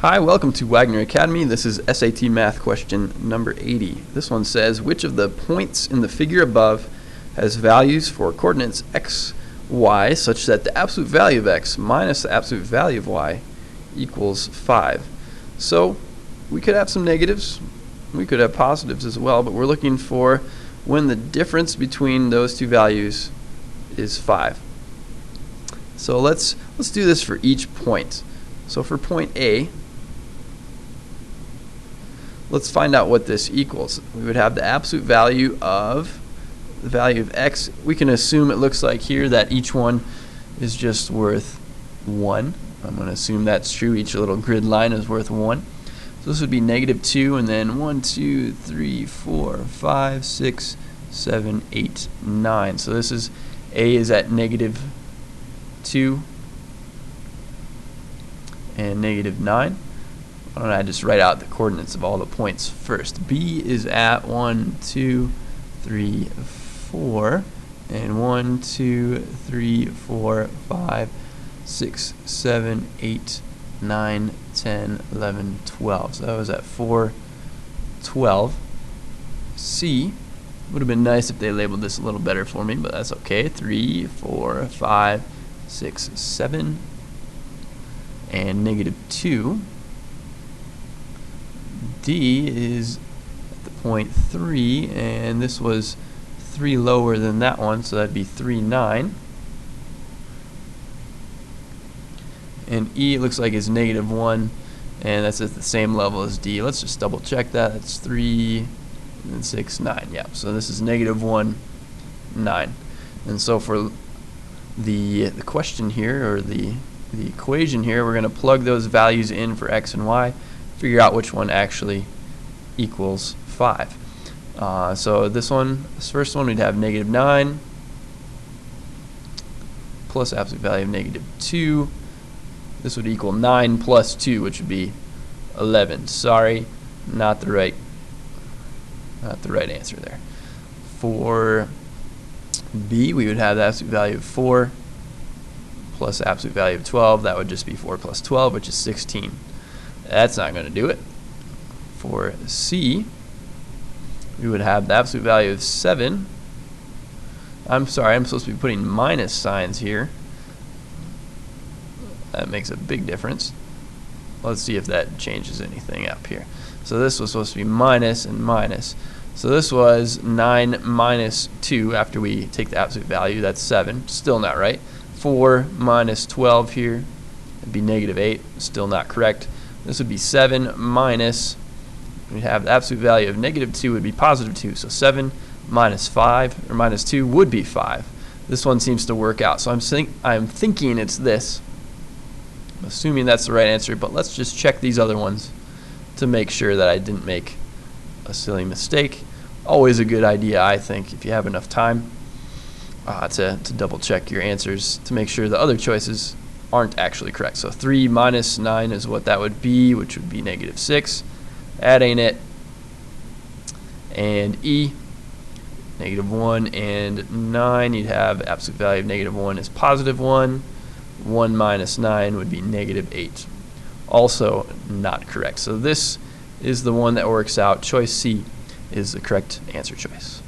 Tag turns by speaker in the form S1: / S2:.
S1: Hi, welcome to Wagner Academy. This is SAT Math question number 80. This one says, which of the points in the figure above has values for coordinates x, y, such that the absolute value of x minus the absolute value of y equals 5? So we could have some negatives, we could have positives as well, but we're looking for when the difference between those two values is 5. So let's do this for each point. So for point A, let's find out what this equals. We would have the absolute value of x. We can assume it looks like here that each one is just worth 1. I'm going to assume that's true. Each little grid line is worth 1. So this would be -2, and then 1, 2, 3, 4, 5, 6, 7, 8, 9. So this is A is at -2 and -9. Why don't I just write out the coordinates of all the points first? B is at 1, 2, 3, 4, and 1, 2, 3, 4, 5, 6, 7, 8, 9, 10, 11, 12. So that was at 4, 12. C would have been nice if they labeled this a little better for me, but that's okay. 3, 4, 5, 6, 7, and -2. D is at the point 3, and this was 3 lower than that one, so that'd be 3, 9. And E, it looks like is -1, and that's at the same level as D. Let's just double check that. That's 3 and 6, 9. Yeah, so this is -1, 9. And so for the question here, or the equation here, we're going to plug those values in for x and y, figure out which one actually equals 5. So this first one, we'd have -9 plus absolute value of -2. This would equal 9 plus 2, which would be 11. Sorry, not the right answer there. For B, we would have the absolute value of 4 plus absolute value of 12. That would just be 4 plus 12, which is 16. That's not going to do it. For C, we would have the absolute value of 7. I'm sorry, I'm supposed to be putting minus signs here. That makes a big difference. Let's see if that changes anything up here. So this was supposed to be minus and minus. So this was 9 minus 2 after we take the absolute value. That's 7. Still not right. 4 minus 12 here. It'd be -8. Still not correct. This would be 7 minus, we'd have the absolute value of -2 would be +2. So 7 minus 5, or minus 2 would be 5. This one seems to work out. So I'm thinking it's this. I'm assuming that's the right answer, but let's just check these other ones to make sure that I didn't make a silly mistake. Always a good idea, I think, if you have enough time to double check your answers to make sure the other choices aren't actually correct. So 3 minus 9 is what that would be, which would be -6. That ain't it. And E, -1 and 9, you'd have absolute value of -1 is +1. 1 minus 9 would be -8. Also not correct. So this is the one that works out. Choice C is the correct answer choice.